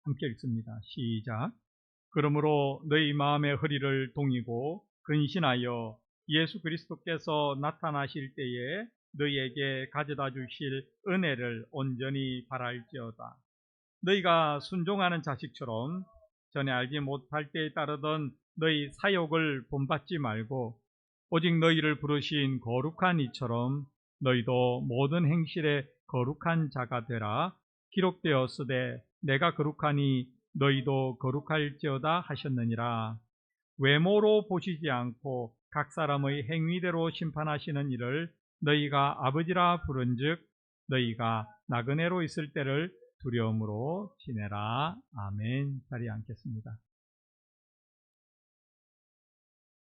함께 읽습니다. 시작. 그러므로 너희 마음의 허리를 동이고 근신하여 예수 그리스도께서 나타나실 때에 너희에게 가져다 주실 은혜를 온전히 바랄지어다. 너희가 순종하는 자식처럼 전에 알지 못할 때에 따르던 너희 사욕을 본받지 말고 오직 너희를 부르신 거룩한 이처럼 너희도 모든 행실에 거룩한 자가 되라. 기록되었으되 내가 거룩하니 너희도 거룩할지어다 하셨느니라. 외모로 보시지 않고 각 사람의 행위대로 심판하시는 이를 너희가 아버지라 부른즉 너희가 나그네로 있을 때를 두려움으로 지내라. 아멘. 자리에 앉겠습니다.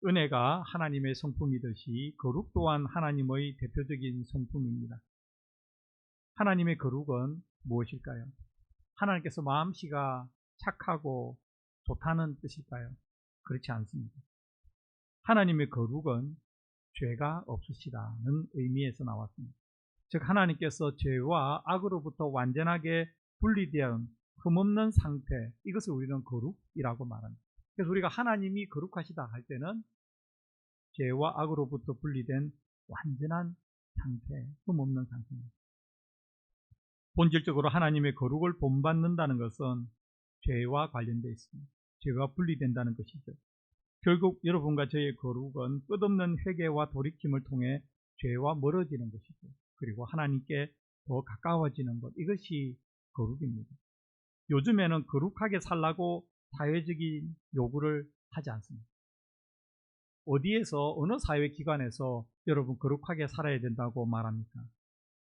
은혜가 하나님의 성품이듯이 거룩 또한 하나님의 대표적인 성품입니다. 하나님의 거룩은 무엇일까요? 하나님께서 마음씨가 착하고 좋다는 뜻일까요? 그렇지 않습니다. 하나님의 거룩은 죄가 없으시다는 의미에서 나왔습니다. 즉 하나님께서 죄와 악으로부터 완전하게 분리된 흠없는 상태, 이것을 우리는 거룩이라고 말합니다. 그래서 우리가 하나님이 거룩하시다 할 때는 죄와 악으로부터 분리된 완전한 상태, 흠없는 상태입니다. 본질적으로 하나님의 거룩을 본받는다는 것은 죄와 관련되어 있습니다. 죄가 분리된다는 것이죠. 결국 여러분과 저의 거룩은 끝없는 회개와 돌이킴을 통해 죄와 멀어지는 것이죠. 그리고 하나님께 더 가까워지는 것, 이것이 거룩입니다. 요즘에는 거룩하게 살라고 사회적인 요구를 하지 않습니다. 어디에서 어느 사회기관에서 여러분 거룩하게 살아야 된다고 말합니까?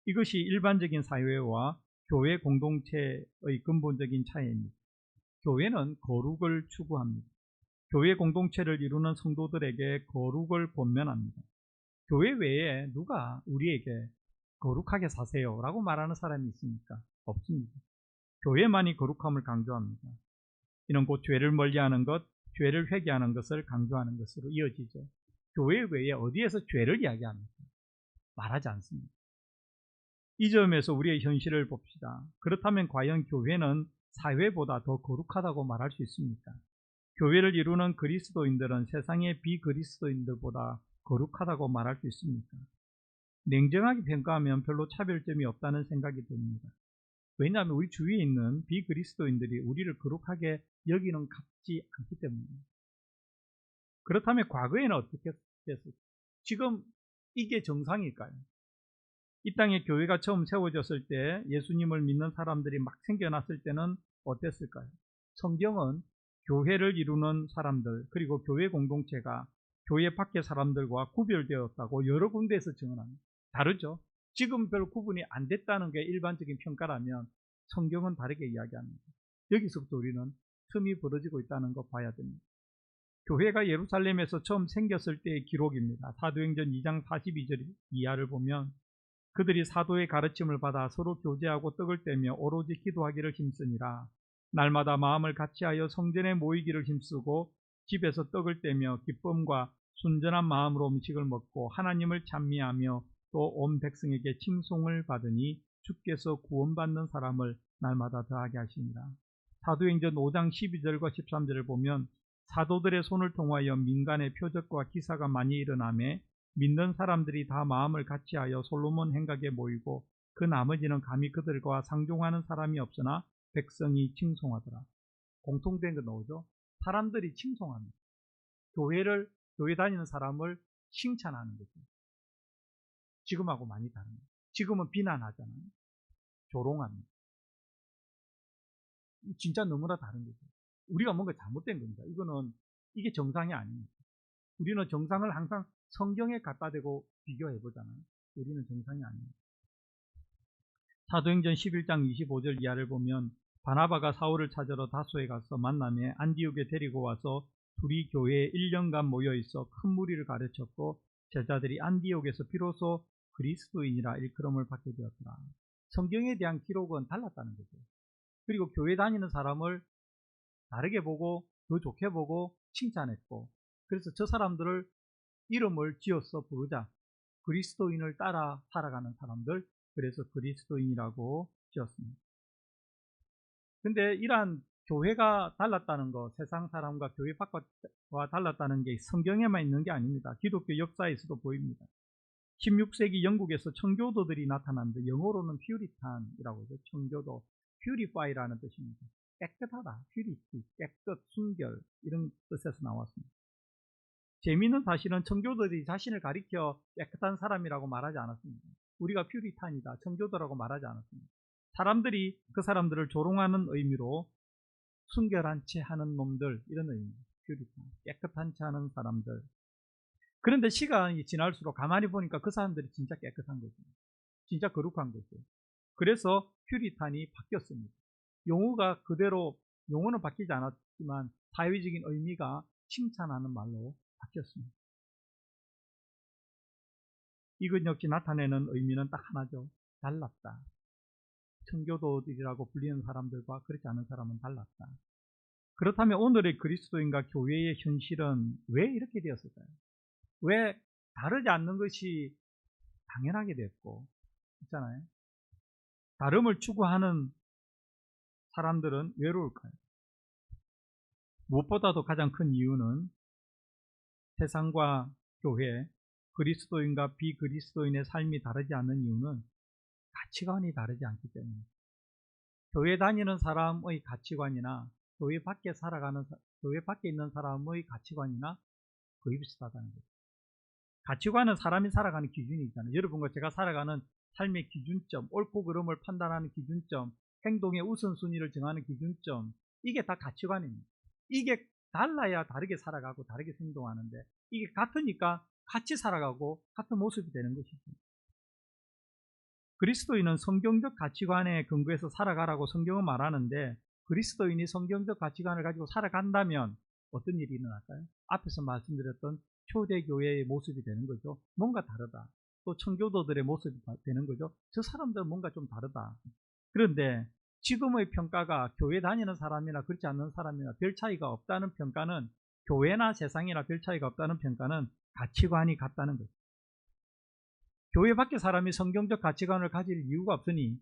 이것이 일반적인 사회와 교회 공동체의 근본적인 차이입니다. 교회는 거룩을 추구합니다. 교회 공동체를 이루는 성도들에게 거룩을 권면합니다. 교회 외에 누가 우리에게 거룩하게 사세요 라고 말하는 사람이 있습니까? 없습니다. 교회만이 거룩함을 강조합니다. 이는 곧 죄를 멀리하는 것, 죄를 회개하는 것을 강조하는 것으로 이어지죠. 교회 외에 어디에서 죄를 이야기합니까? 말하지 않습니다. 이 점에서 우리의 현실을 봅시다. 그렇다면 과연 교회는 사회보다 더 거룩하다고 말할 수 있습니까? 교회를 이루는 그리스도인들은 세상의 비그리스도인들보다 거룩하다고 말할 수 있습니까? 냉정하게 평가하면 별로 차별점이 없다는 생각이 듭니다. 왜냐하면 우리 주위에 있는 비그리스도인들이 우리를 거룩하게 여기는 같지 않기 때문입니다. 그렇다면 과거에는 어떻게 됐을까요? 지금 이게 정상일까요? 이 땅에 교회가 처음 세워졌을 때 예수님을 믿는 사람들이 막 생겨났을 때는 어땠을까요? 성경은 교회를 이루는 사람들 그리고 교회 공동체가 교회 밖의 사람들과 구별되었다고 여러 군데에서 증언합니다. 다르죠? 지금 별 구분이 안 됐다는 게 일반적인 평가라면 성경은 다르게 이야기합니다. 여기서부터 우리는 틈이 벌어지고 있다는 거 봐야 됩니다. 교회가 예루살렘에서 처음 생겼을 때의 기록입니다. 사도행전 2장 42절 이하를 보면 그들이 사도의 가르침을 받아 서로 교제하고 떡을 떼며 오로지 기도하기를 힘쓰니라. 날마다 마음을 같이하여 성전에 모이기를 힘쓰고 집에서 떡을 떼며 기쁨과 순전한 마음으로 음식을 먹고 하나님을 찬미하며 또 온 백성에게 칭송을 받으니 주께서 구원받는 사람을 날마다 더하게 하시니라. 사도행전 5장 12절과 13절을 보면 사도들의 손을 통하여 민간의 표적과 기사가 많이 일어나매 믿는 사람들이 다 마음을 같이하여 솔로몬 행각에 모이고 그 나머지는 감히 그들과 상종하는 사람이 없으나 백성이 칭송하더라. 공통된 거 나오죠? 사람들이 칭송합니다. 교회 다니는 사람을 칭찬하는 거죠. 지금하고 많이 다릅니다. 지금은 비난하잖아요. 조롱합니다. 진짜 너무나 다른 거죠. 우리가 뭔가 잘못된 겁니다. 이게 정상이 아닙니다. 우리는 정상을 항상 성경에 갖다 대고 비교해 보잖아요. 우리는 정상이 아닙니다. 사도행전 11장 25절 이하를 보면 바나바가 사울을 찾으러 다소에 가서 만남에 안디옥에 데리고 와서 둘이 교회에 1년간 모여 있어 큰 무리를 가르쳤고 제자들이 안디옥에서 비로소 그리스도인이라 일컬음을 받게 되었더라. 성경에 대한 기록은 달랐다는 거죠. 그리고 교회 다니는 사람을 다르게 보고 더 좋게 보고 칭찬했고, 그래서 저 사람들을 이름을 지어서 부르자. 그리스도인을 따라 살아가는 사람들, 그래서 그리스도인이라고 지었습니다. 근데 이러한 교회가 달랐다는 거, 세상 사람과 교회 밖과 달랐다는 게 성경에만 있는 게 아닙니다. 기독교 역사에서도 보입니다. 16세기 영국에서 청교도들이 나타났는데 영어로는 퓨리탄이라고 해서 청교도, 퓨리파이라는 뜻입니다. 깨끗하다, 퓨리티, 깨끗, 순결 이런 뜻에서 나왔습니다. 재미있는 사실은 청교도들이 자신을 가리켜 깨끗한 사람이라고 말하지 않았습니다. 우리가 퓨리탄이다, 청교도라고 말하지 않았습니다. 사람들이 그 사람들을 조롱하는 의미로 순결한 채 하는 놈들, 이런 의미입니다. 퓨리탄, 깨끗한 채 하는 사람들. 그런데 시간이 지날수록 가만히 보니까 그 사람들이 진짜 깨끗한 거죠. 진짜 거룩한 거죠. 그래서 퓨리탄이 바뀌었습니다. 용어가 그대로, 용어는 바뀌지 않았지만 사회적인 의미가 칭찬하는 말로 바뀌었습니다. 이것 역시 나타내는 의미는 딱 하나죠. 달랐다. 청교도들이라고 불리는 사람들과 그렇지 않은 사람은 달랐다. 그렇다면 오늘의 그리스도인과 교회의 현실은 왜 이렇게 되었을까요? 왜 다르지 않는 것이 당연하게 됐고, 있잖아요. 다름을 추구하는 사람들은 외로울까요? 무엇보다도 가장 큰 이유는 세상과 교회, 그리스도인과 비그리스도인의 삶이 다르지 않는 이유는 가치관이 다르지 않기 때문입니다. 교회 다니는 사람의 가치관이나 교회 밖에 있는 사람의 가치관이나 거의 비슷하다는 거죠. 가치관은 사람이 살아가는 기준이 있잖아요. 여러분과 제가 살아가는 삶의 기준점, 옳고 그름을 판단하는 기준점, 행동의 우선순위를 정하는 기준점, 이게 다 가치관입니다. 이게 달라야 다르게 살아가고 다르게 행동하는데, 이게 같으니까 같이 살아가고 같은 모습이 되는 것이죠. 그리스도인은 성경적 가치관에 근거해서 살아가라고 성경은 말하는데, 그리스도인이 성경적 가치관을 가지고 살아간다면 어떤 일이 일어날까요? 앞에서 말씀드렸던 초대교회의 모습이 되는 거죠. 뭔가 다르다. 또 청교도들의 모습이 되는 거죠. 저 사람들은 뭔가 좀 다르다. 그런데 지금의 평가가 교회 다니는 사람이나 그렇지 않는 사람이나 별 차이가 없다는 평가는, 교회나 세상이나 별 차이가 없다는 평가는 가치관이 같다는 거죠. 교회 밖의 사람이 성경적 가치관을 가질 이유가 없으니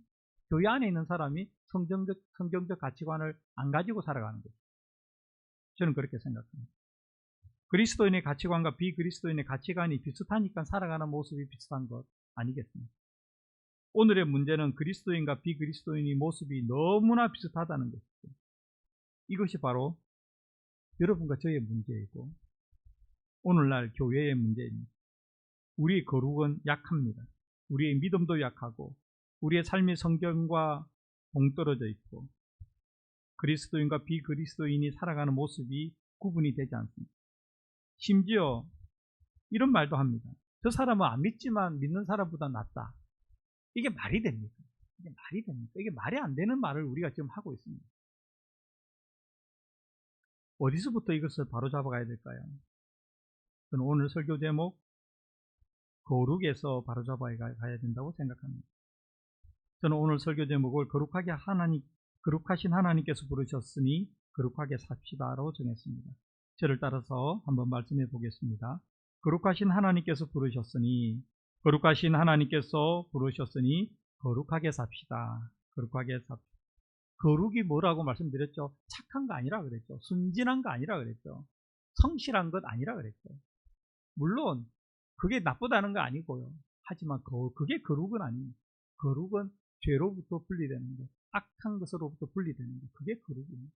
교회 안에 있는 사람이 성경적 가치관을 안 가지고 살아가는 거죠. 저는 그렇게 생각합니다. 그리스도인의 가치관과 비그리스도인의 가치관이 비슷하니까 살아가는 모습이 비슷한 것 아니겠습니까? 오늘의 문제는 그리스도인과 비그리스도인의 모습이 너무나 비슷하다는 것이죠. 이것이 바로 여러분과 저의 문제이고 오늘날 교회의 문제입니다. 우리의 거룩은 약합니다. 우리의 믿음도 약하고 우리의 삶이 성경과 동떨어져 있고 그리스도인과 비그리스도인이 살아가는 모습이 구분이 되지 않습니다. 심지어 이런 말도 합니다. 저 사람은 안 믿지만 믿는 사람보다 낫다. 이게 말이 됩니까? 이게 말이 됩니까? 이게 말이 안 되는 말을 우리가 지금 하고 있습니다. 어디서부터 이것을 바로잡아가야 될까요? 저는 오늘 설교 제목 거룩에서 바로잡아야 된다고 생각합니다. 저는 오늘 설교 제목을 거룩하신 하나님께서 부르셨으니 거룩하게 삽시다로 정했습니다. 저를 따라서 한번 말씀해 보겠습니다. 거룩하신 하나님께서 부르셨으니 거룩하게 삽시다. 거룩하게 삽시다. 거룩이 뭐라고 말씀드렸죠? 착한 거 아니라 그랬죠. 순진한 거 아니라 그랬죠. 성실한 것 아니라 그랬죠. 물론 그게 나쁘다는 거 아니고요. 하지만 그게 거룩은 아닙니다. 거룩은 죄로부터 분리되는 것, 악한 것으로부터 분리되는 것, 그게 거룩입니다.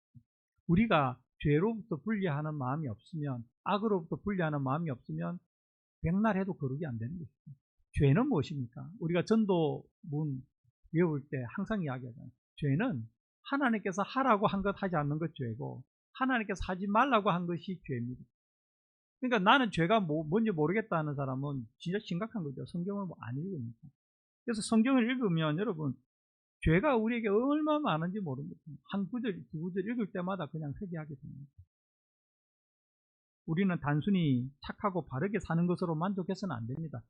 우리가 죄로부터 분리하는 마음이 없으면, 악으로부터 분리하는 마음이 없으면 백날 해도 거룩이 안 되는 것입니다. 죄는 무엇입니까? 우리가 전도문 외울 때 항상 이야기하잖아요. 죄는 하나님께서 하라고 한 것 하지 않는 것 죄고, 하나님께서 하지 말라고 한 것이 죄입니다. 그러니까 나는 죄가 뭔지 모르겠다 하는 사람은 진짜 심각한 거죠. 성경을 안 읽으니까. 그래서 성경을 읽으면 여러분, 죄가 우리에게 얼마나 많은지 모릅니다. 한 구절, 두 구절 읽을 때마다 그냥 회개하게 됩니다. 우리는 단순히 착하고 바르게 사는 것으로 만족해서는 안 됩니다.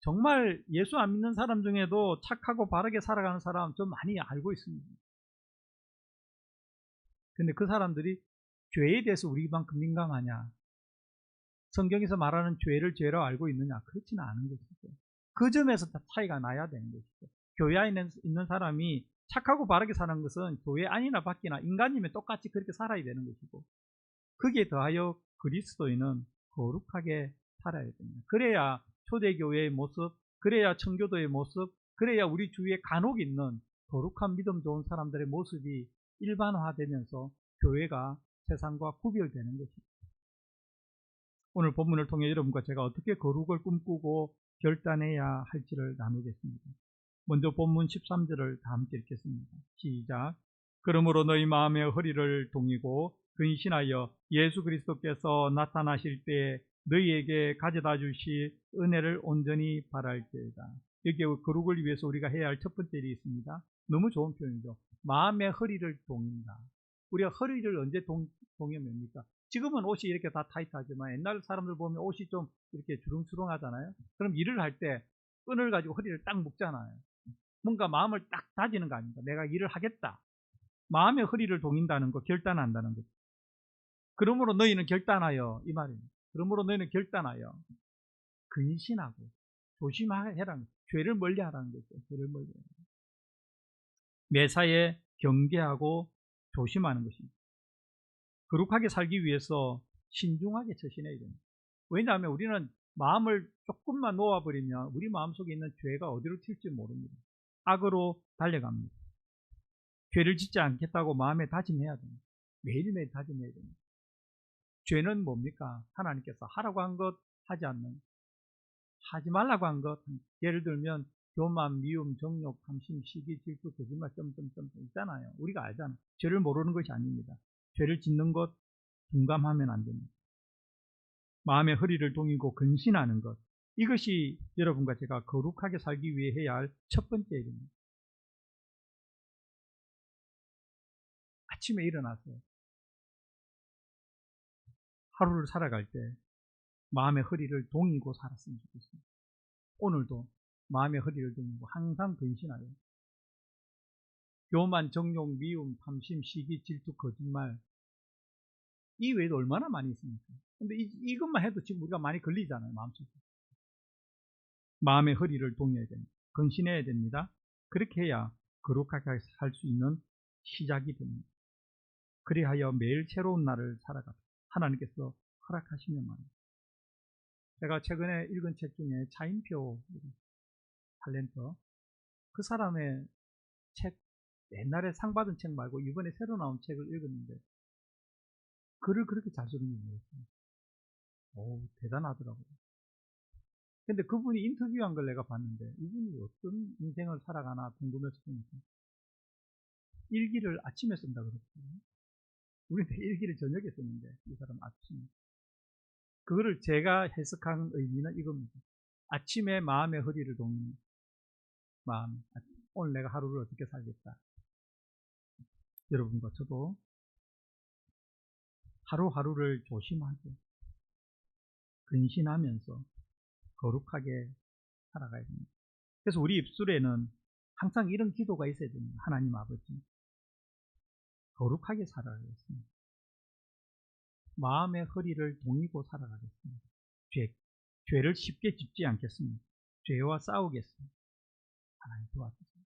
정말 예수 안 믿는 사람 중에도 착하고 바르게 살아가는 사람 좀 많이 알고 있습니다. 근데 그 사람들이 죄에 대해서 우리만큼 민감하냐? 성경에서 말하는 죄를 죄로 알고 있느냐? 그렇지는 않은 것이죠. 그 점에서 차이가 나야 되는 것이죠. 교회 안에 있는 사람이 착하고 바르게 사는 것은 교회 안이나 밖이나 인간이면 똑같이 그렇게 살아야 되는 것이고, 거기에 더하여 그리스도인은 거룩하게 살아야 됩니다. 그래야 초대교회의 모습, 그래야 청교도의 모습, 그래야 우리 주위에 간혹 있는 거룩한 믿음 좋은 사람들의 모습이 일반화되면서 교회가 세상과 구별되는 것입니다. 오늘 본문을 통해 여러분과 제가 어떻게 거룩을 꿈꾸고 결단해야 할지를 나누겠습니다. 먼저 본문 13절을 다 함께 읽겠습니다. 시작. 그러므로 너희 마음의 허리를 동이고 근신하여 예수 그리스도께서 나타나실 때에 너희에게 가져다 주실 은혜를 온전히 바랄지어다. 여기에 거룩을 위해서 우리가 해야 할 첫 번째 일이 있습니다. 너무 좋은 표현이죠. 마음의 허리를 동인다. 우리가 허리를 언제 동이면입니까? 지금은 옷이 이렇게 다 타이트하지만 옛날 사람들 보면 옷이 좀 이렇게 주렁주렁하잖아요. 그럼 일을 할 때 끈을 가지고 허리를 딱 묶잖아요. 뭔가 마음을 딱 다지는 거 아닙니까? 내가 일을 하겠다. 마음의 허리를 동인다는 거, 결단한다는 거. 그러므로 너희는 결단하여, 이 말입니다. 그러므로 너희는 결단하여 근신하고 조심해라는 거죠. 죄를 멀리하라는 거죠. 죄를 멀리하라. 매사에 경계하고 조심하는 것입니다. 거룩하게 살기 위해서 신중하게 처신해야 됩니다. 왜냐하면 우리는 마음을 조금만 놓아버리면 우리 마음속에 있는 죄가 어디로 튈지 모릅니다. 악으로 달려갑니다. 죄를 짓지 않겠다고 마음에 다짐해야 됩니다. 매일매일 다짐해야 됩니다. 죄는 뭡니까? 하나님께서 하라고 한 것 하지 않는, 하지 말라고 한 것. 예를 들면 교만, 미움, 정욕, 탐심, 시기, 질투, 거짓말, 점점점 있잖아요. 우리가 알잖아요. 죄를 모르는 것이 아닙니다. 죄를 짓는 것 둔감하면 안 됩니다. 마음의 허리를 동이고 근신하는 것, 이것이 여러분과 제가 거룩하게 살기 위해 해야 할 첫 번째 일입니다. 아침에 일어나서 하루를 살아갈 때 마음의 허리를 동이고 살았으면 좋겠습니다. 오늘도 마음의 허리를 동이고 항상 근신하여 교만, 정욕, 미움, 탐심, 시기, 질투, 거짓말, 이 외에도 얼마나 많이 있습니까? 근데 이것만 해도 지금 우리가 많이 걸리잖아요, 마음속에. 마음의 허리를 동여야 됩니다. 근신해야 됩니다. 그렇게 해야 거룩하게 살 수 있는 시작이 됩니다. 그리하여 매일 새로운 날을 살아갑니다. 하나님께서 허락하시면 말입니다. 제가 최근에 읽은 책 중에 차인표 탤런트, 그 사람의 책, 옛날에 상 받은 책 말고 이번에 새로 나온 책을 읽었는데 글을 그렇게 잘 쓰는 줄 몰랐어요. 오, 대단하더라고요. 근데 그분이 인터뷰한 걸 내가 봤는데 이분이 어떤 인생을 살아가나 궁금해서 보니까 일기를 아침에 쓴다 그랬거든요. 우리는 일기를 저녁에 쓰는데 이 사람 아침에. 그거를 제가 해석한 의미는 이겁니다. 아침에 마음의 허리를 동이는 마음, 오늘 내가 하루를 어떻게 살겠다. 여러분과 저도 하루하루를 조심하게 근신하면서 거룩하게 살아가야 됩니다. 그래서 우리 입술에는 항상 이런 기도가 있어야 됩니다. 하나님 아버지, 거룩하게 살아가겠습니다. 마음의 허리를 동이고 살아가겠습니다. 죄를 쉽게 짓지 않겠습니다. 죄와 싸우겠습니다. 하나님 도와주세요.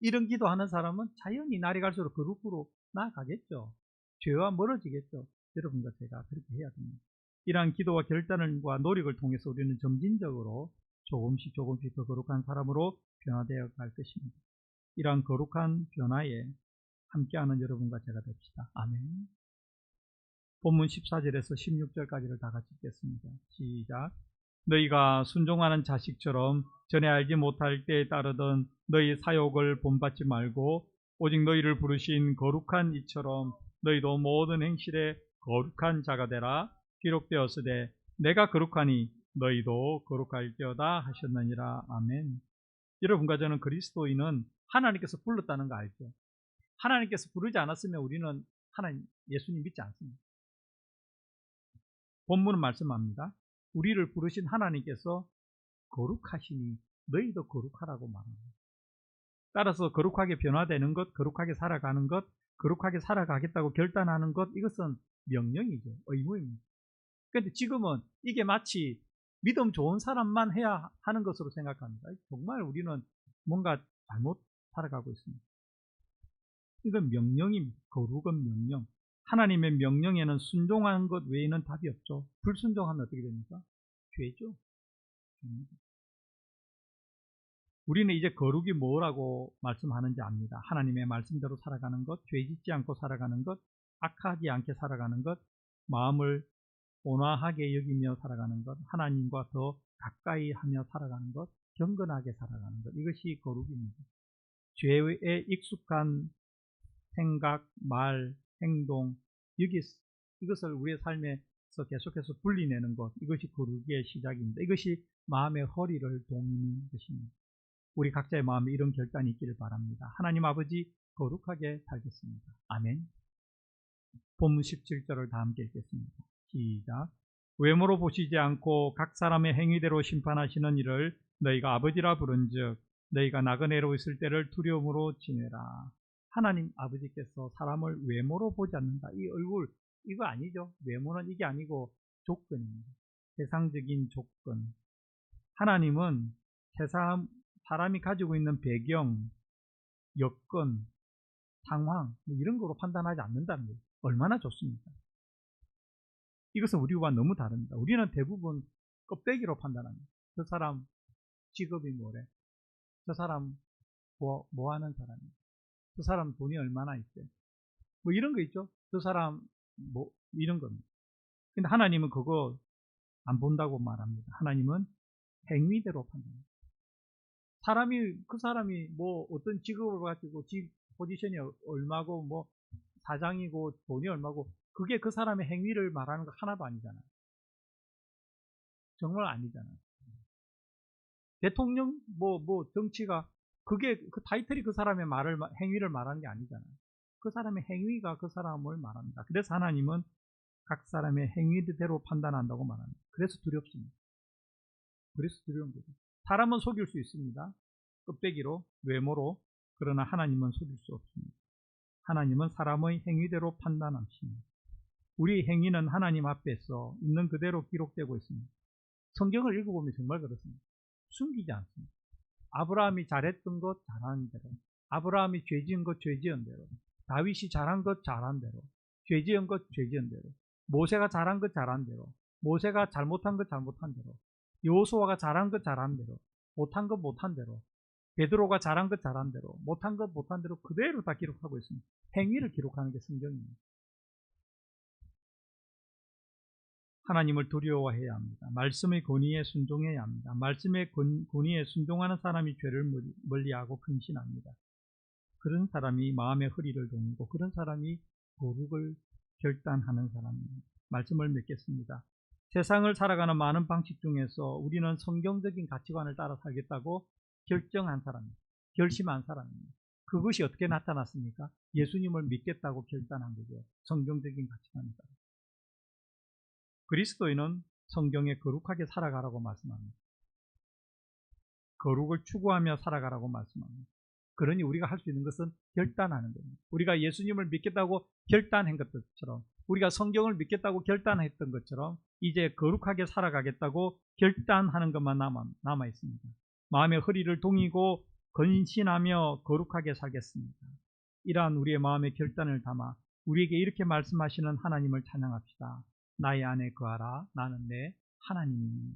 이런 기도하는 사람은 자연히 날이 갈수록 거룩으로 나아가겠죠. 죄와 멀어지겠죠. 여러분과 제가 그렇게 해야 됩니다. 이러한 기도와 결단과 노력을 통해서 우리는 점진적으로 조금씩 더 거룩한 사람으로 변화되어 갈 것입니다. 이러한 거룩한 변화에 함께하는 여러분과 제가 됩시다. 아멘. 본문 14절에서 16절까지를 다 같이 읽겠습니다. 시작. 너희가 순종하는 자식처럼 전에 알지 못할 때에 따르던 너희 사욕을 본받지 말고 오직 너희를 부르신 거룩한 이처럼 너희도 모든 행실에 거룩한 자가 되라. 기록되었으되 내가 거룩하니 너희도 거룩할지어다 하셨느니라. 아멘. 여러분과 저는 그리스도인은 하나님께서 불렀다는 거 알죠? 하나님께서 부르지 않았으면 우리는 예수님 믿지 않습니다. 본문은 말씀합니다. 우리를 부르신 하나님께서 거룩하시니 너희도 거룩하라고 말합니다. 따라서 거룩하게 변화되는 것, 거룩하게 살아가는 것, 거룩하게 살아가겠다고 결단하는 것, 이것은 명령이죠. 의무입니다. 그런데 지금은 이게 마치 믿음 좋은 사람만 해야 하는 것으로 생각합니다. 정말 우리는 뭔가 살아가고 있습니다. 이건 명령입니다. 거룩은 명령. 하나님의 명령에는 순종하는 것 외에는 답이 없죠. 불순종하면 어떻게 됩니까? 죄죠. 우리는 이제 거룩이 뭐라고 말씀하는지 압니다. 하나님의 말씀대로 살아가는 것, 죄 짓지 않고 살아가는 것, 악하지 않게 살아가는 것, 마음을 온화하게 여기며 살아가는 것, 하나님과 더 가까이 하며 살아가는 것, 경건하게 살아가는 것, 이것이 거룩입니다. 죄에 익숙한 생각, 말, 행동, 이것을 우리의 삶에서 계속해서 분리내는 것, 이것이 거룩의 시작입니다. 이것이 마음의 허리를 동이는 것입니다. 우리 각자의 마음에 이런 결단이 있기를 바랍니다. 하나님 아버지, 거룩하게 살겠습니다. 아멘. 본문 17절을 다 함께 읽겠습니다. 시작. 외모로 보시지 않고 각 사람의 행위대로 심판하시는 이를 너희가 아버지라 부른즉 너희가 나그네로 있을 때를 두려움으로 지내라. 하나님 아버지께서 사람을 외모로 보지 않는다. 이 얼굴, 이거 아니죠. 외모는 이게 아니고 조건입니다. 세상적인 조건. 하나님은 사람이 가지고 있는 배경, 여건, 상황 이런 거로 판단하지 않는다는 거예요. 얼마나 좋습니까? 이것은 우리와 너무 다릅니다. 우리는 대부분 껍데기로 판단합니다. 저 사람 직업이 뭐래? 저 사람 뭐 하는 사람이야? 저 사람 돈이 얼마나 있대? 뭐 이런 거 있죠? 저 사람 뭐 이런 겁니다. 근데 하나님은 그거 안 본다고 말합니다. 하나님은 행위대로 판단합니다. 그 사람이 뭐 어떤 직업을 가지고 포지션이 얼마고 뭐 사장이고 돈이 얼마고 그게 그 사람의 행위를 말하는 거 하나도 아니잖아요. 정말 아니잖아요. 대통령 뭐 정치가 그게 그 타이틀이 그 사람의 행위를 말하는 게 아니잖아요. 그 사람의 행위가 그 사람을 말합니다. 그래서 하나님은 각 사람의 행위대로 판단한다고 말합니다. 그래서 두렵습니다. 그래서 두려운 거죠. 사람은 속일 수 있습니다. 껍데기로, 외모로. 그러나 하나님은 속일 수 없습니다. 하나님은 사람의 행위대로 판단하십니다. 우리 행위는 하나님 앞에서 있는 그대로 기록되고 있습니다. 성경을 읽어보면 정말 그렇습니다. 숨기지 않습니다. 아브라함이 잘했던 것 잘하는 대로, 아브라함이 죄 지은 것 죄 지은 대로, 다윗이 잘한 것 잘한 대로, 죄 지은 것 죄 지은 대로, 모세가 잘한 것 잘한 대로, 모세가 잘못한 것 잘못한 대로, 여호수아가 잘한 것 잘한 대로, 못한 것 못한 대로, 베드로가 잘한 것 잘한 대로, 못한 것 못한 대로 그대로 다 기록하고 있습니다. 행위를 기록하는 게 성경입니다. 하나님을 두려워해야 합니다. 말씀의 권위에 순종해야 합니다. 말씀의 권위에 순종하는 사람이 죄를 멀리하고 근신합니다. 그런 사람이 마음의 허리를 동이고 그런 사람이 거룩을 결단하는 사람입니다. 말씀을 맺겠습니다. 세상을 살아가는 많은 방식 중에서 우리는 성경적인 가치관을 따라 살겠다고 결정한 사람입니다. 결심한 사람입니다. 그것이 어떻게 나타났습니까? 예수님을 믿겠다고 결단한 거죠. 성경적인 가치관에 따라. 그리스도인은 성경에 거룩하게 살아가라고 말씀합니다. 거룩을 추구하며 살아가라고 말씀합니다. 그러니 우리가 할 수 있는 것은 결단하는 겁니다. 우리가 예수님을 믿겠다고 결단한 것처럼 우리가 성경을 믿겠다고 결단했던 것처럼 이제 거룩하게 살아가겠다고 결단하는 것만 남아 있습니다. 마음의 허리를 동이고 근신하며 거룩하게 살겠습니다. 이러한 우리의 마음의 결단을 담아 우리에게 이렇게 말씀하시는 하나님을 찬양합시다. 나의 안에 거하라. 나는 내 하나님이니.